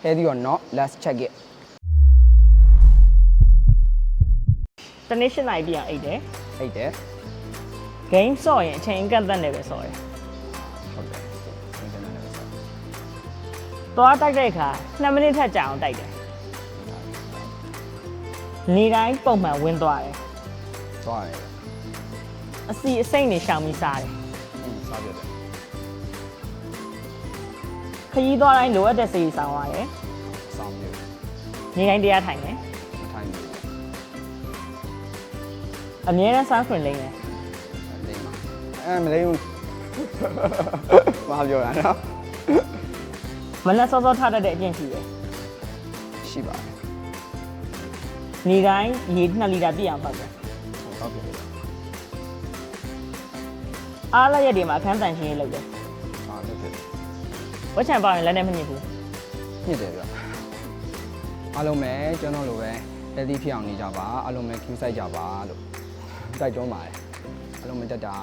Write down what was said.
healthy or not let's check it တနေ့8နာရီပြည့်အောင်အိတ်တယ် အိတ်တယ် game ဆော့ရင်အချိန်အကန့်အသတ်နဲ့ပဲဆော့တယ် ဟုတ်တယ်အင်တာနက်နဲ့ဆက် သွားတိုက်တဲ့အခါ2မိနစ်ထက်ကြာအောင်တိုက်တယ်နေတိုင်းပုံမှန်ဝင်းသွားတယ် သွားတယ် အစီအစိမ့်နေရှောင်ပြီးစားတယ် စားပြတယ် ခရီးသွားတိုင်းလိုအပ်တဲ့စီဆောင်ရတယ် စောင်းပြ နေတိုင်းတရားထိုင်တယ် မထိုင်ဘူး အမြဲတမ်း sunscreen လိမ့်တယ် လိမ့်ပါမလိမ့်ဘူးဘာပြောရအောင် မနက်စောစောထားတတ်တဲ့အကျင့်ရှိတယ် ရှိပါတယ် နေတိုင်းရေ2လီတာပြည့်အောင်ပတ်တယ် ဟုတ်ပြီ အားလက်ရက်တွေမှာအခန်းတန်ရှင်းရေးလုပ်တယ် အားဖြစ်ဖြစ် ဝက်ချံပေါင်ရင်လက်နဲ့မညစ်ဘူး ညစ်တယ်ဗျအားလုံးပဲကျွန်တော်လိုပဲ healthy ဖြစ်အောင်နေကြပါအားလုံးပဲ keep ဆိုင်ကြပါလို့တိုက်တွန်းပါတယ်အားလုံးပဲတက်တာ